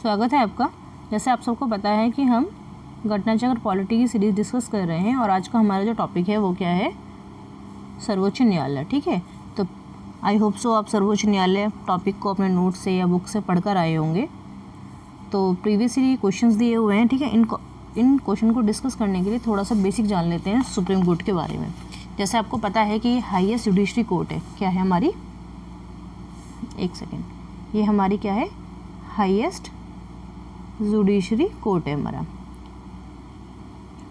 स्वागत है आपका। जैसे आप सबको पता है कि हम घटना चक्र पॉलिटी की सीरीज डिस्कस कर रहे हैं और आज का हमारा जो टॉपिक है वो क्या है, सर्वोच्च न्यायालय। ठीक है, तो आई होप सो आप सर्वोच्च न्यायालय टॉपिक को अपने नोट से या बुक से पढ़कर आए होंगे। तो प्रीवियसली क्वेश्चंस दिए हुए हैं, ठीक है। इन क्वेश्चन को डिस्कस करने के लिए थोड़ा सा बेसिक जान लेते हैं सुप्रीम कोर्ट के बारे में। जैसे आपको पता है कि ये हाईएस्ट जुडिशरी कोर्ट है। क्या है हमारी, एक सेकेंड, ये हमारी क्या है, हाईएस्ट जुडिशरी कोर्ट है हमारा।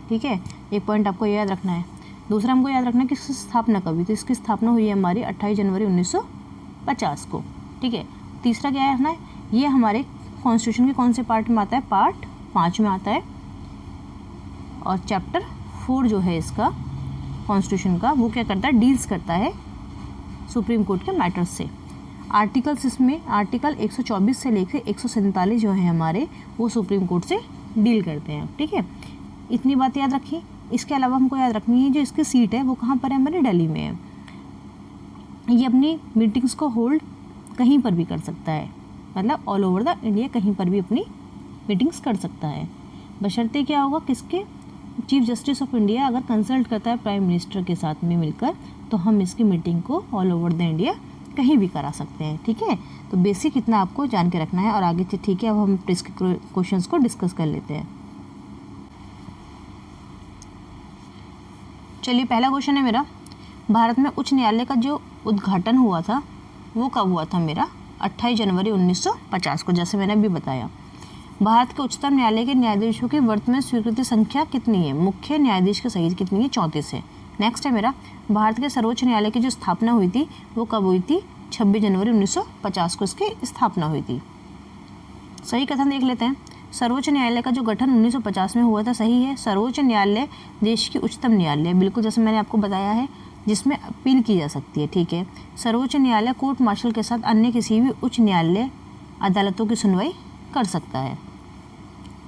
ठीक है, एक पॉइंट आपको याद रखना है। दूसरा हमको याद रखना है कि इसकी स्थापना कब हुई। तो इसकी स्थापना हुई है हमारी 28 जनवरी 1950 को। ठीक है, तीसरा क्या रखना है, ये हमारे कॉन्स्टिट्यूशन के कौन से पार्ट में आता है, पार्ट 5 में आता है। और चैप्टर 4 जो है इसका कॉन्स्टिट्यूशन का, वो क्या करता है, डील्स करता है सुप्रीम कोर्ट के मैटर्स से। आर्टिकल्स इसमें आर्टिकल 124 से लेकर 147 जो है हमारे, वो सुप्रीम कोर्ट से डील करते हैं। ठीक है, इतनी बात याद रखिए। इसके अलावा हमको याद रखनी है जो इसकी सीट है वो कहाँ पर है, हमारे दिल्ली में है। ये अपनी मीटिंग्स को होल्ड कहीं पर भी कर सकता है, मतलब ऑल ओवर द इंडिया कहीं पर भी अपनी मीटिंग्स कर सकता है। बशर्ते क्या होगा, किसके, चीफ जस्टिस ऑफ इंडिया अगर कंसल्ट करता है प्राइम मिनिस्टर के साथ में मिलकर, तो हम इसकी मीटिंग को ऑल ओवर द इंडिया कहीं भी करा सकते हैं। ठीक है, तो बेसिक इतना आपको जान के रखना है और आगे से। ठीक है, अब हम इसके क्वेश्चंस को डिस्कस कर लेते हैं। चलिए, पहला क्वेश्चन है मेरा, भारत में उच्च न्यायालय का जो उद्घाटन हुआ था वो कब हुआ था मेरा, 28 जनवरी 1950 को। जैसे मैंने अभी बताया, भारत के उच्चतम न्यायालय के न्यायाधीशों की वर्तमान स्वीकृति संख्या कितनी है, मुख्य न्यायाधीश के सहित कितनी है, 34 है। नेक्स्ट है मेरा, भारत के सर्वोच्च न्यायालय की जो स्थापना हुई थी वो कब हुई थी, 26 जनवरी 1950 को इसकी स्थापना हुई थी। सही कथन देख लेते हैं। सर्वोच्च न्यायालय का जो गठन 1950 में हुआ था, सही है। सर्वोच्च न्यायालय देश की उच्चतम न्यायालय, बिल्कुल जैसे मैंने आपको बताया है, जिसमें अपील की जा सकती है। ठीक है, सर्वोच्च न्यायालय कोर्ट मार्शल के साथ अन्य किसी भी उच्च न्यायालय अदालतों की सुनवाई कर सकता है।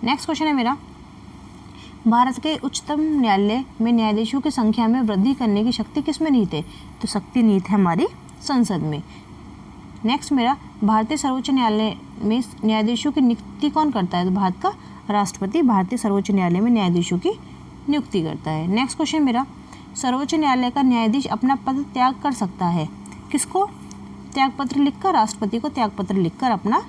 नेक्स्ट क्वेश्चन है मेरा, भारत के उच्चतम न्यायालय में न्यायाधीशों की संख्या में वृद्धि करने की शक्ति किसमें निहित है, तो शक्ति निहित है हमारी संसद में। नेक्स्ट मेरा, भारतीय सर्वोच्च न्यायालय में न्यायाधीशों की नियुक्ति कौन करता है, तो भारत का राष्ट्रपति भारतीय सर्वोच्च न्यायालय में न्यायाधीशों की नियुक्ति करता है। नेक्स्ट क्वेश्चन मेरा, सर्वोच्च न्यायालय का न्यायाधीश अपना पद त्याग कर सकता है, किसको, त्यागपत्र लिखकर, राष्ट्रपति को त्यागपत्र लिखकर अपना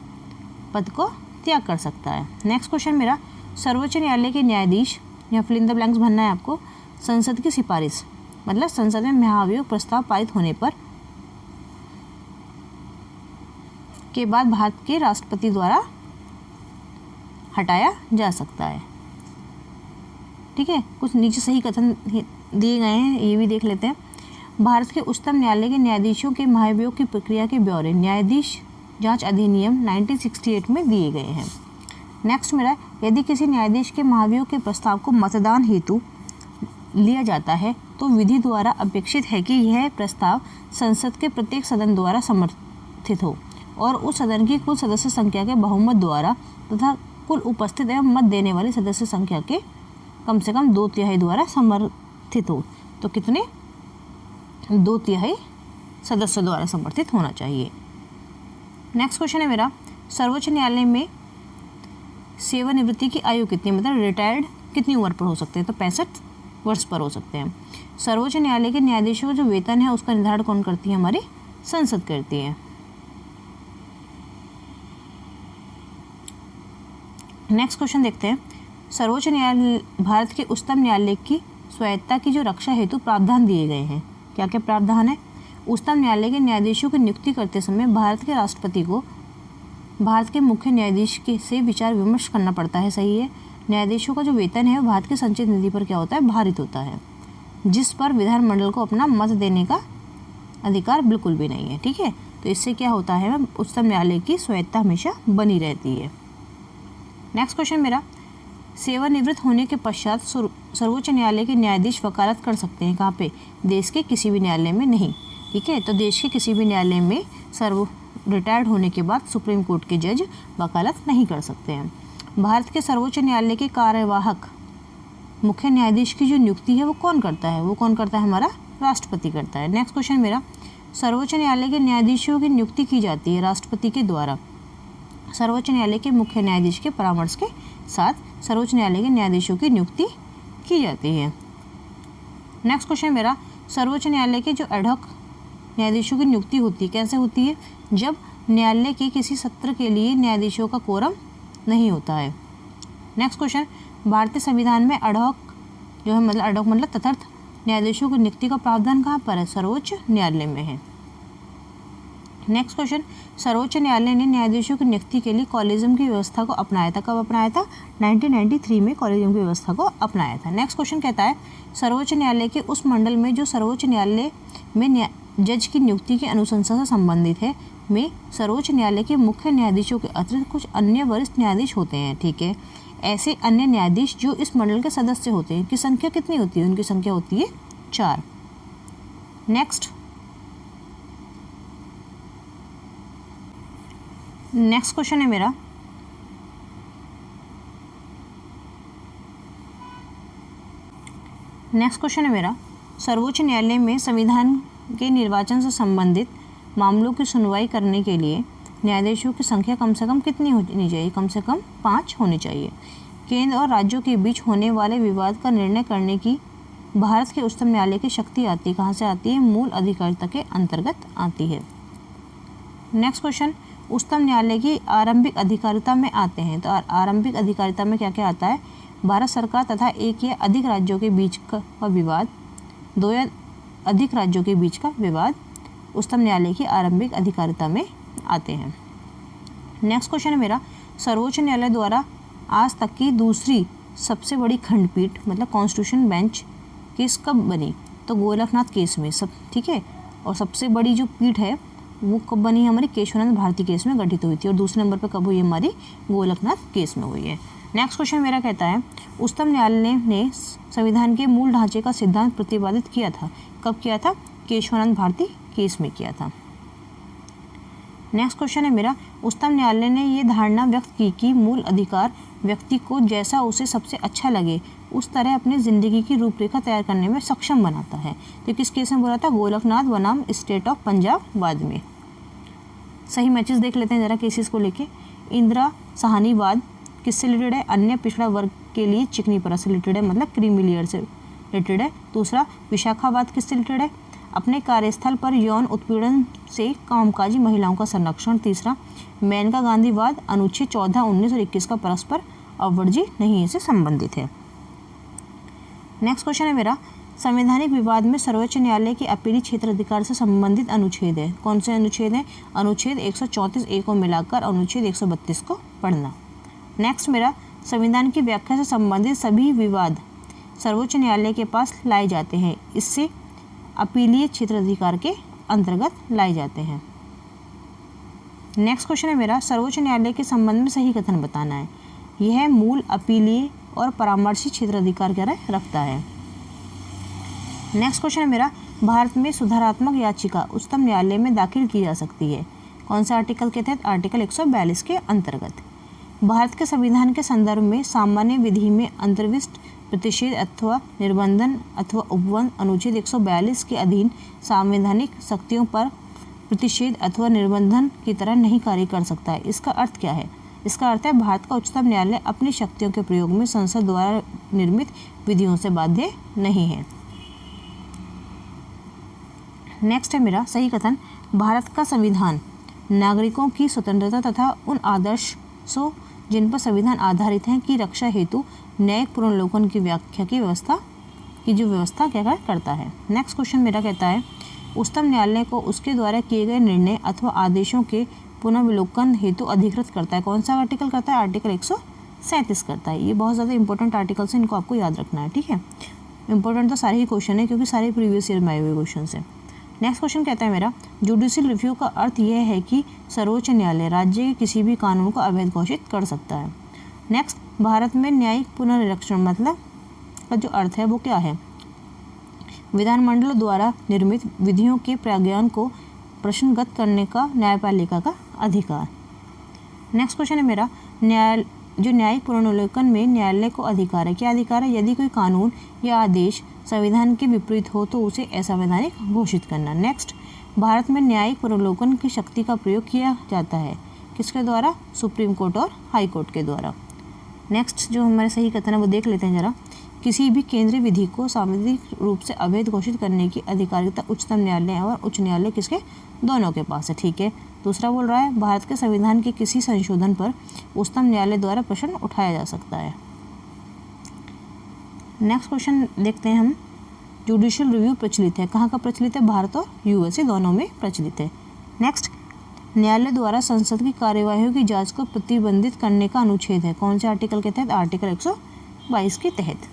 पद को त्याग कर सकता है। नेक्स्ट क्वेश्चन मेरा, सर्वोच्च न्यायालय के न्यायाधीश, या फिल इन द ब्लैंक्स भरना है आपको, संसद की सिफारिश, मतलब संसद में महाभियोग प्रस्ताव पारित होने पर के बाद भारत के राष्ट्रपति द्वारा हटाया जा सकता है। ठीक है, कुछ नीचे सही कथन दिए गए हैं, ये भी देख लेते हैं। भारत के उच्चतम न्यायालय के न्यायाधीशों के महाभियोग की प्रक्रिया के ब्यौरे न्यायाधीश जांच अधिनियम 1968 में दिए गए हैं। नेक्स्ट मेरा, यदि किसी न्यायाधीश के महाभियोग के प्रस्ताव को मतदान हेतु लिया जाता है तो विधि द्वारा अपेक्षित है कि यह प्रस्ताव संसद के प्रत्येक सदन द्वारा समर्थित हो और उस सदन की कुल सदस्य संख्या के बहुमत द्वारा तथा कुल उपस्थित एवं मत देने वाली सदस्य संख्या के कम से कम 2/3 द्वारा समर्थित हो। तो कितने, 2/3 सदस्य द्वारा समर्थित होना चाहिए। नेक्स्ट क्वेश्चन है मेरा, सर्वोच्च न्यायालय में सेवानिवृत्ति की आयु कितनी, मतलब रिटायर्ड कितनी उम्र पर हो सकते हैं, तो 65 वर्ष पर हो सकते हैं। सर्वोच्च न्यायालय के न्यायाधीशों का जो वेतन है उसका निर्धारण कौन करती है, हमारी संसद करती है। नेक्स्ट क्वेश्चन देखते हैं, सर्वोच्च न्यायालय, भारत के उच्चतम न्यायालय की स्वायत्तता की जो रक्षा हेतु प्रावधान दिए गए हैं, क्या क्या प्रावधान है। उच्चतम न्यायालय के न्यायाधीशों की नियुक्ति करते समय भारत के राष्ट्रपति को भारत के मुख्य न्यायाधीश के से विचार विमर्श करना पड़ता है, सही है। न्यायाधीशों का जो वेतन है भारत के संचित निधि पर क्या होता है, भारित होता है, जिस पर विधानमंडल को अपना मत देने का अधिकार बिल्कुल भी नहीं है। ठीक है, तो इससे क्या होता है, उच्चतम न्यायालय की स्वायत्तता हमेशा बनी रहती है। नेक्स्ट क्वेश्चन मेरा, सेवानिवृत्त होने के पश्चात सर्वोच्च न्यायालय के न्यायाधीश वकालत कर सकते हैं, कहाँ पे, देश के किसी भी न्यायालय में नहीं। ठीक है, तो देश के किसी भी न्यायालय में रिटायर्ड होने के बाद सुप्रीम कोर्ट के जज वकालत नहीं कर सकते हैं। भारत के सर्वोच्च न्यायालय के कार्यवाहक मुख्य न्यायाधीश की जो नियुक्ति है वो कौन करता है, वो कौन करता है, हमारा राष्ट्रपति करता है। नेक्स्ट क्वेश्चन मेरा, सर्वोच्च न्यायालय के न्यायाधीशों की नियुक्ति की जाती है राष्ट्रपति के द्वारा, सर्वोच्च न्यायालय के मुख्य न्यायाधीश के परामर्श के साथ सर्वोच्च न्यायालय के न्यायाधीशों की नियुक्ति की जाती है। नेक्स्ट क्वेश्चन मेरा, सर्वोच्च न्यायालय के जो एडहॉक न्यायाधीशों की नियुक्ति होती है कैसे होती है? जब न्यायालय के किसी सत्र के लिए न्यायाधीशों का कोरम नहीं होता है। नेक्स्ट क्वेश्चन, भारतीय संविधान में एडहॉक जो है मतलब एडहॉक मतलब तटस्थ न्यायाधीशों की नियुक्ति का प्रावधान कहाँ पर है? सर्वोच्च न्यायालय में है। नेक्स्ट क्वेश्चन, सर्वोच्च न्यायालय ने न्यायाधीशों की नियुक्ति के लिए कॉलेजियम की व्यवस्था को अपनाया था। कब अपनाया था? 1993 में कॉलेजियम की व्यवस्था को अपनाया था। नेक्स्ट क्वेश्चन कहता है सर्वोच्च न्यायालय के उस मंडल में जो सर्वोच्च न्यायालय में जज की नियुक्ति की अनुशंसा से संबंधित है में सर्वोच्च न्यायालय के मुख्य न्यायाधीशों के अतिरिक्त कुछ अन्य वरिष्ठ न्यायाधीश होते हैं। ठीक है, ऐसे अन्य न्यायाधीश जो इस मंडल के सदस्य होते हैं की संख्या कितनी होती है? उनकी संख्या होती है 4। नेक्स्ट क्वेश्चन है मेरा, सर्वोच्च न्यायालय में संविधान के निर्वाचन से संबंधित मामलों की सुनवाई करने के लिए न्यायाधीशों की संख्या कम से कम कितनी होनी चाहिए? कम से कम 5 होनी चाहिए। केंद्र और राज्यों के बीच होने वाले विवाद का निर्णय करने की भारत के उच्चतम न्यायालय की शक्ति आती है। कहाँ से आती है? मूल अधिकारिता के अंतर्गत आती है। नेक्स्ट क्वेश्चन, उच्चतम न्यायालय की आरंभिक अधिकारिता में आते हैं। तो आरंभिक अधिकारिता में क्या क्या आता है? भारत सरकार तथा एक या अधिक राज्यों के बीच का विवाद, 2 या अधिक राज्यों के बीच का विवाद उच्चतम न्यायालय की आरंभिक अधिकारिता में आते हैं। नेक्स्ट क्वेश्चन है मेरा, सर्वोच्च न्यायालय द्वारा आज तक की दूसरी सबसे बड़ी खंडपीठ मतलब कॉन्स्टिट्यूशन बेंच केस कब बनी? तो गोरखनाथ केस में सब। ठीक है, और सबसे बड़ी जो पीठ है वो कब बनी? हमारी केशवानंद भारती केस में गठित हुई थी। और दूसरे नंबर पर कब हुई? हमारी गोरखनाथ केस में हुई है। नेक्स्ट क्वेश्चन मेरा कहता है उच्चतम न्यायालय ने संविधान के मूल ढांचे का सिद्धांत प्रतिपादित किया था। कब किया था? केशवानंद भारती केस में किया था। नेक्स्ट क्वेश्चन है मेरा, उच्चतम न्यायालय ने ये धारणा व्यक्त की कि मूल अधिकार व्यक्ति को जैसा उसे सबसे अच्छा लगे उस तरह अपनी ज़िंदगी की रूपरेखा तैयार करने में सक्षम बनाता है। तो किस केस में बोला था? गोरखनाथ बनाम स्टेट ऑफ पंजाब वाद में। सही मैचेस देख लेते हैं ज़रा केसेस को लेके। इंदिरा साहनी वाद किससे रिलेटेड है? अन्य पिछड़ा वर्ग के लिए चिकनी परत से रिलेटेड है, मतलब क्रीमी लेयर से रिलेटेड है। दूसरा, विशाखावाद किससे रिलेटेड है? अपने कार्यस्थल पर यौन उत्पीड़न से कामकाजी महिलाओं का संरक्षण। तीसरा, मेनका गांधी वाद अनुच्छेद 14, 19 और 21 का परस्पर अवर्जी नहीं से संबंधित है। नेक्स्ट क्वेश्चन है मेरा, संवैधानिक विवाद में सर्वोच्च न्यायालय के अपीली क्षेत्र अधिकार से संबंधित अनुच्छेद है। कौन से अनुच्छेद है? अनुच्छेद 134A को मिलाकर अनुच्छेद 132 को पढ़ना। नेक्स्ट मेरा, संविधान की व्याख्या से संबंधित सभी विवाद सर्वोच्च न्यायालय के पास लाए जाते हैं। इससे अपीलीय क्षेत्र अधिकार के अंतर्गत लाए जाते हैं। नेक्स्ट क्वेश्चन है मेरा, सर्वोच्च न्यायालय के संबंध में सही कथन बताना है। यह मूल अपीलीय और परामर्शी क्षेत्र अधिकार क्या रखता है। नेक्स्ट क्वेश्चन है मेरा, भारत में सुधारात्मक याचिका उच्चतम न्यायालय में दाखिल की जा सकती है। कौन सा आर्टिकल के तहत? आर्टिकल 142 के अंतर्गत। भारत के संविधान के संदर्भ में सामान्य विधि में अंतर्विष्ट प्रतिषेध अथवा निर्बंधन अथवा उपबंध अनुच्छेद 142 के अधीन संवैधानिक शक्तियों पर प्रतिषेध अथवा निर्बंधन की तरह नहीं कार्य कर सकता है। इसका अर्थ क्या है? इसका अर्थ है भारत का उच्चतम न्यायालय अपनी शक्तियों के प्रयोग में संसद द्वारा निर्मित विधियों से बाध्य नहीं है। नेक्स्ट है मेरा सही कथन, भारत का संविधान नागरिकों की स्वतंत्रता तथा उन आदर्शों जिन पर संविधान आधारित है की रक्षा हेतु न्यायिक पुनर्लोकन की व्याख्या की व्यवस्था क्या करता है। नेक्स्ट क्वेश्चन मेरा कहता है उच्चतम न्यायालय को उसके द्वारा किए गए निर्णय अथवा आदेशों के पुनर्विलोकन हेतु अधिकृत करता है। कौन सा आर्टिकल करता है? आर्टिकल 137 करता है। ये बहुत ज़्यादा इंपॉर्टेंट आर्टिकल्स हैं, इनको आपको याद रखना है। ठीक है, इंपॉर्टेंट तो सारे ही क्वेश्चन है क्योंकि सारे प्रीवियस ईयर में आए हुए क्वेश्चन है। नेक्स्ट क्वेश्चन कहता है मेरा जुडिशियल रिव्यू का अर्थ यह है कि सर्वोच्च न्यायालय राज्य के किसी भी कानून को अवैध घोषित कर सकता है। नेक्स्ट, भारत में न्यायिक पुनर्निरीक्षण मतलब का जो अर्थ है वो क्या है? विधानमंडल द्वारा निर्मित विधियों के प्राज्ञान को प्रश्नगत करने का न्यायपालिका का अधिकार। नेक्स्ट क्वेश्चन है मेरा न्यायिक पुनर्विलोकन में न्यायालय को अधिकार है। क्या अधिकार है? यदि कोई कानून या आदेश संविधान के विपरीत हो तो उसे असंवैधानिक घोषित करना। नेक्स्ट, भारत में न्यायिक पुनर्विलोकन की शक्ति का प्रयोग किया जाता है किसके द्वारा? सुप्रीम कोर्ट और हाई कोर्ट के द्वारा। नेक्स्ट जो हमारे सही कथन है वो देख लेते हैं जरा। किसी भी केंद्रीय विधि को सांविधिक रूप से अवैध घोषित करने की अधिकारिता उच्चतम न्यायालय और उच्च न्यायालय किसके? दोनों के पास है। ठीक है। दूसरा बोल रहा है भारत के संविधान के किसी संशोधन पर उच्चतम न्यायालय द्वारा प्रश्न उठाया जा सकता है। नेक्स्ट क्वेश्चन देखते हैं हम। जुडिशियल रिव्यू प्रचलित है, कहाँ का प्रचलित है? भारत और यूएसए दोनों में प्रचलित है। नेक्स्ट, न्यायालय द्वारा संसद की कार्यवाहियों की जांच को प्रतिबंधित करने का अनुच्छेद है, कौन से आर्टिकल के तहत? आर्टिकल 122 के तहत।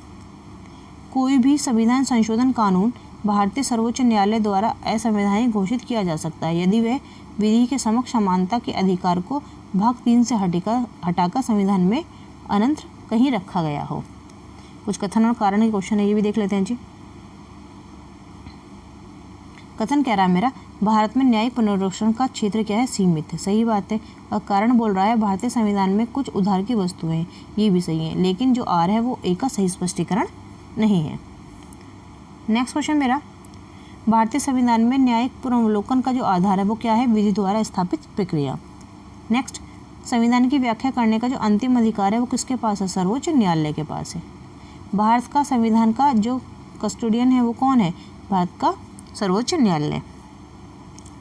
कोई भी संविधान संशोधन कानून भारतीय सर्वोच्च न्यायालय द्वारा असंवैधानिक घोषित किया जा सकता है यदि वह विधि के समक्ष समानता के अधिकार को भाग 3 से हटाकर संविधान में अन्यत्र कहीं रखा गया हो। कुछ कथन और कारण के क्वेश्चन है, ये भी देख लेते हैं जी। कथन कह रहा है मेरा, भारत में न्यायिक पुनरीक्षण का क्षेत्र क्या है? सीमित है, सही बात है। और कारण बोल रहा है भारतीय संविधान में कुछ उधार की वस्तुएं हैं, ये भी सही है, लेकिन जो आर है वो एक का सही स्पष्टीकरण नहीं है। नेक्स्ट क्वेश्चन मेरा, भारतीय संविधान में न्यायिक पुनर्वलोकन का जो आधार है वो क्या है? विधि द्वारा स्थापित प्रक्रिया। नेक्स्ट, संविधान की व्याख्या करने का जो अंतिम अधिकार है वो किसके पास है? सर्वोच्च न्यायालय के पास है। भारत का संविधान का जो कस्टोडियन है वो कौन है? भारत का सर्वोच्च न्यायालय।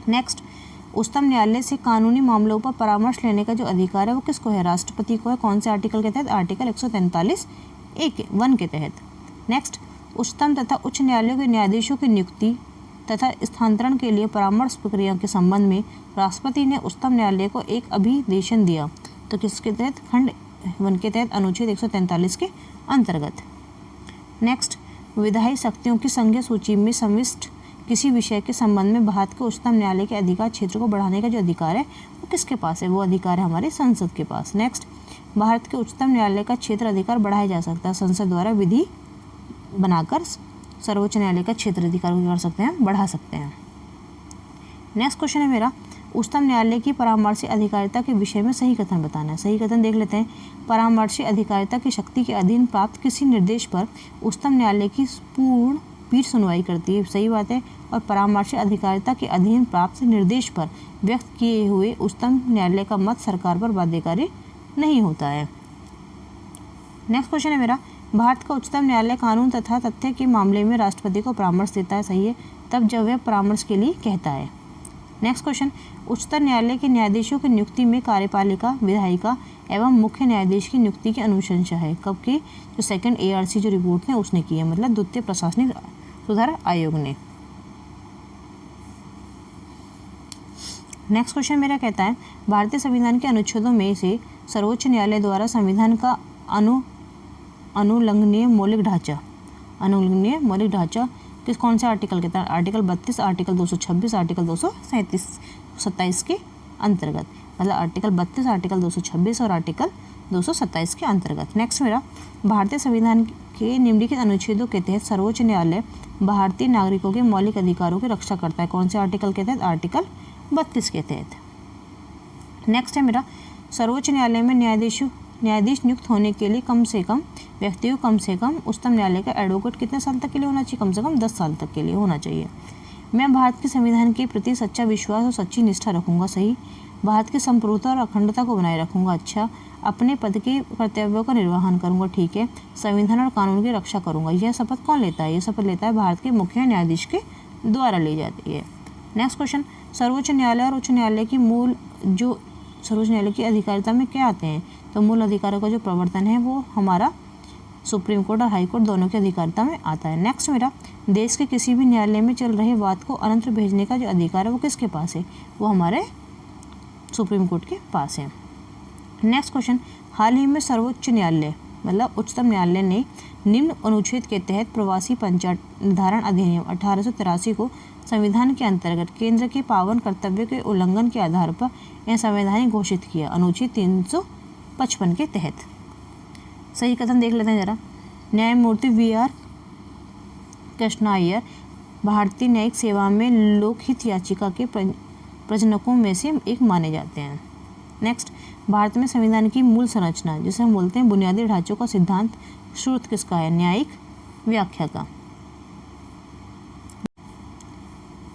नेक्स्ट, उच्चतम न्यायालय से कानूनी मामलों पर परामर्श लेने का जो अधिकार है वो किसको है? राष्ट्रपति को है, कौन से आर्टिकल के तहत? आर्टिकल 143(1) के तहत। नेक्स्ट, उच्चतम तथा उच्च न्यायालयों के न्यायाधीशों की नियुक्ति तथा स्थानांतरण के लिए परामर्श प्रक्रिया के संबंध में राष्ट्रपति ने उच्चतम न्यायालय को एक अभिदेशन दिया, तो किसके तहत? खंड 1 के तहत, अनुच्छेद 143 के अंतर्गत। नेक्स्ट, विधायी शक्तियों की संघीय सूची में समाविष्ट किसी विषय के संबंध में भारत के उच्चतम न्यायालय के अधिकार क्षेत्र को बढ़ाने का जो अधिकार है वो किसके पास है? वो अधिकार है हमारे संसद के पास। नेक्स्ट, भारत के उच्चतम न्यायालय का क्षेत्र अधिकार बढ़ाया जा सकता है संसद द्वारा विधि बनाकर सर्वोच्च न्यायालय का क्षेत्र अधिकार को कर सकते हैं, बढ़ा सकते हैं। नेक्स्ट क्वेश्चन है मेरा, उच्चतम न्यायालय की परामर्शी अधिकारिता के विषय में सही कथन बताना है। सही कथन देख लेते हैं। परामर्शी अधिकारिता की शक्ति के अधीन प्राप्त किसी निर्देश पर उच्चतम न्यायालय की पूर्ण पीठ सुनवाई करती है, सही बात है। और परामर्शी अधिकारिता के अधीन प्राप्त निर्देश पर व्यक्त किए हुए उच्चतम न्यायालय का मत सरकार पर बाध्यकारी नहीं होता है। नेक्स्ट क्वेश्चन है मेरा, भारत का उच्चतम न्यायालय कानून तथा तथ्य के मामले में राष्ट्रपति को परामर्श देता है, सही है, तब जब वह परामर्श के लिए कहता है। नेक्स्ट क्वेश्चन, उच्चतम न्यायालय के न्यायाधीशों की नियुक्ति में कार्यपालिका, विधायिका एवं मुख्य न्यायाधीश की नियुक्ति की अनुशंसा है, कब की? जो सेकंड ARC जो रिपोर्ट है उसने की है, मतलब द्वितीय प्रशासनिक सुधार आयोग ने। नेक्स्ट क्वेश्चन मेरा कहता है, भारतीय संविधान के अनुच्छेदों में से सर्वोच्च न्यायालय द्वारा संविधान का अनुलंघनीय मौलिक ढांचा किस कौन से आर्टिकल के तहत? आर्टिकल 32, आर्टिकल 226, आर्टिकल 227 के अंतर्गत, मतलब आर्टिकल 32, आर्टिकल 226 और आर्टिकल 227 के अंतर्गत। नेक्स्ट मेरा, भारतीय संविधान के निम्नलिखित अनुच्छेदों के तहत सर्वोच्च न्यायालय भारतीय नागरिकों के मौलिक अधिकारों की रक्षा करता है, कौन से आर्टिकल के तहत? आर्टिकल 32 के तहत। नेक्स्ट है मेरा, सर्वोच्च न्यायालय में न्यायाधीश नियुक्त होने के लिए कम से कम व्यक्ति को कम से कम उच्चतम न्यायालय का एडवोकेट कितने साल तक के लिए होना चाहिए? कम से कम 10 साल तक के लिए होना चाहिए। मैं भारत के संविधान के प्रति सच्चा विश्वास और सच्ची निष्ठा रखूंगा, सही। भारत की संप्रभुता और अखंडता को बनाए रखूंगा, अच्छा। अपने पद के कर्तव्यों का निर्वहन करूंगा, ठीक है। संविधान और कानून की रक्षा करूंगा। यह शपथ कौन लेता है? यह शपथ लेता है भारत के मुख्य न्यायाधीश के द्वारा ली जाती है। नेक्स्ट क्वेश्चन, सर्वोच्च न्यायालय और उच्च न्यायालय की सर्वोच्च न्यायालय की अधिकारिता में क्या आते हैं? तो मूल अधिकारों का जो प्रवर्तन है वो हमारा सुप्रीम कोर्ट और हाई कोर्ट दोनों की अधिकारिता में आता है। नेक्स्ट मेरा, देश के किसी भी न्यायालय में चल रहे वाद को अन्यत्र भेजने का जो अधिकार है वो किसके पास है? वो हमारे सुप्रीम कोर्ट के पास है। नेक्स्ट क्वेश्चन, हाल ही में सर्वोच्च न्यायालय मतलब उच्चतम न्यायालय ने निम्न अनुच्छेद के तहत प्रवासी पंचायत निर्धारण अधिनियम 1883 को संविधान के अंतर्गत केंद्र के पावन कर्तव्य के उल्लंघन के आधार पर असंवैधानिक घोषित किया, अनुच्छेद 355 के तहत। सही कथन देख लेते हैं जरा। न्यायमूर्ति VR कृष्णा अय्यर भारतीय न्यायिक सेवा में लोकहित याचिका के प्रजनकों में से एक माने जाते हैं। नेक्स्ट, भारत में संविधान की मूल संरचना जिसे हम बोलते हैं बुनियादी ढांचों का सिद्धांत स्रोत किसका है? न्यायिक व्याख्या का।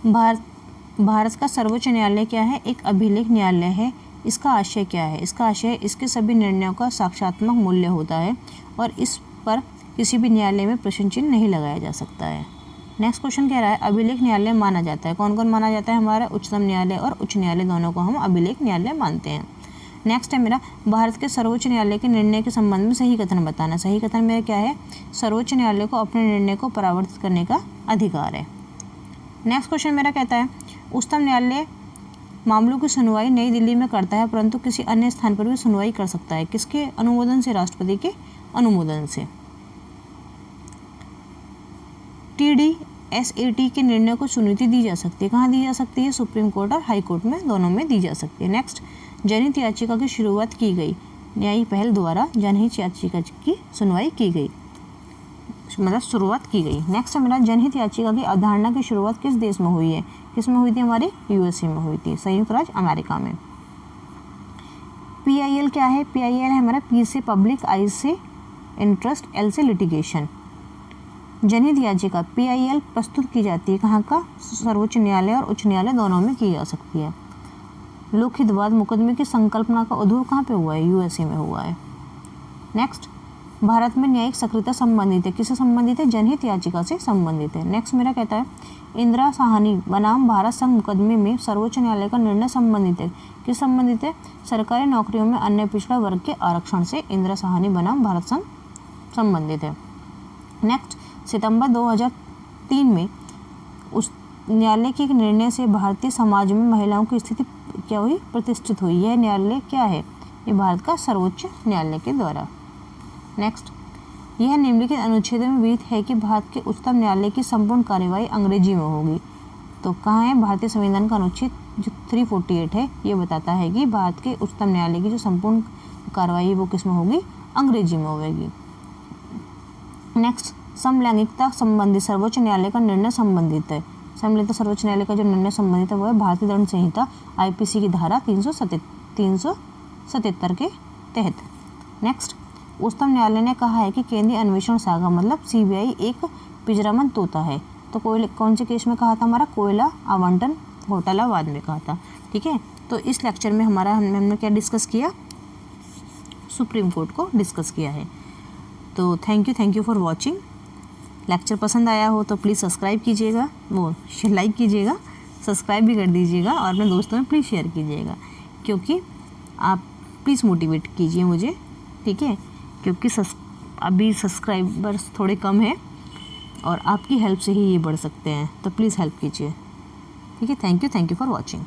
भारत का सर्वोच्च न्यायालय क्या है? एक अभिलेख न्यायालय है इसका आशय क्या है? इसका आशय इसके सभी निर्णयों का साक्षात्मक मूल्य होता है और इस पर किसी भी न्यायालय में प्रश्न चिन्ह नहीं लगाया जा सकता है। नेक्स्ट क्वेश्चन कह रहा है अभिलेख न्यायालय माना जाता है। कौन कौन माना जाता है? हमारा उच्चतम न्यायालय और उच्च न्यायालय दोनों को हम अभिलेख न्यायालय मानते हैं। नेक्स्ट है मेरा भारत के सर्वोच्च न्यायालय के निर्णय के संबंध में सही कथन बताना। सही कथन मेरा क्या है? सर्वोच्च न्यायालय को अपने निर्णय को परावर्तित करने का अधिकार है। नेक्स्ट क्वेश्चन मेरा कहता है उच्चतम न्यायालय मामलों की सुनवाई नई दिल्ली में करता है परंतु किसी अन्य स्थान पर भी सुनवाई कर सकता है। किसके अनुमोदन से? राष्ट्रपति के अनुमोदन से। TDSAT के निर्णय को चुनौती दी जा सकती है। कहाँ दी जा सकती है? सुप्रीम कोर्ट और हाई कोर्ट में, दोनों में दी जा सकती है। नेक्स्ट, जनहित याचिका की शुरुआत की गई। न्यायिक पहल द्वारा जनहित याचिका की सुनवाई की गई, मतलब शुरुआत की गई। नेक्स्ट है मेरा जनहित याचिका की अवधारणा की शुरुआत किस देश में हुई है? किस में हुई थी? हमारे USA में हुई थी, संयुक्त राज्य अमेरिका में। PIL क्या है? PIL है हमारा P से पब्लिक, I से इंटरेस्ट, L से लिटिगेशन। जनहित याचिका PIL प्रस्तुत की जाती है कहाँ का? सर्वोच्च न्यायालय और उच्च न्यायालय दोनों में की जा सकती है। लोकहितवाद मुकदमे की संकल्पना का उद्भव कहाँ पे हुआ है? USA में हुआ है। नेक्स्ट, भारत में न्यायिक सक्रियता संबंधित है। किससे संबंधित है? जनहित याचिका से संबंधित है। नेक्स्ट मेरा कहता है इंदिरा साहनी बनाम भारत संघ मुकदमे में सर्वोच्च न्यायालय का निर्णय संबंधित है। किस संबंधित है? सरकारी नौकरियों में अन्य पिछड़ा वर्ग के आरक्षण से इंदिरा साहनी बनाम भारत संघ संबंधित है। नेक्स्ट, सितंबर 2003 में उस न्यायालय के निर्णय से भारतीय समाज में महिलाओं की स्थिति क्या हुई? प्रतिष्ठित हुई। यह न्यायालय क्या है? ये भारत का सर्वोच्च न्यायालय के द्वारा। नेक्स्ट, यह निम्नलिखित अनुच्छेद में विहित है कि भारत के उच्चतम न्यायालय की संपूर्ण कार्यवाही अंग्रेजी में होगी। तो कहाँ है? भारतीय संविधान का अनुच्छेद जो 348 है ये बताता है कि भारत के उच्चतम न्यायालय की जो संपूर्ण कार्यवाही वो किस में होगी? अंग्रेजी में होगी। नेक्स्ट, समलैंगिकता संबंधी सर्वोच्च न्यायालय का निर्णय संबंधित है। समलैंगिकता सर्वोच्च न्यायालय का जो निर्णय संबंधित है वो है भारतीय दंड संहिता IPC की धारा 377 के तहत। नेक्स्ट, उच्चतम न्यायालय ने कहा है कि केंद्रीय अन्वेषण शाखा मतलब CBI एक पिंजराबंद तोता है। तो कौन से केस में कहा था? हमारा कोयला आवंटन घोटालावाद में कहा था। ठीक है, तो इस लेक्चर में हमने क्या डिस्कस किया? सुप्रीम कोर्ट को डिस्कस किया है। तो thank you for watching. Lecture पसंद आया हो तो प्लीज़ सब्सक्राइब कीजिएगा, वो लाइक कीजिएगा, सब्सक्राइब भी कर दीजिएगा और अपने दोस्तों में प्लीज़ शेयर कीजिएगा, क्योंकि आप प्लीज़ मोटिवेट कीजिए मुझे। ठीक है, क्योंकि अभी सब्सक्राइबर्स थोड़े कम हैं और आपकी हेल्प से ही ये बढ़ सकते हैं, तो प्लीज़ हेल्प कीजिए। ठीक है, थैंक यू फॉर वॉचिंग।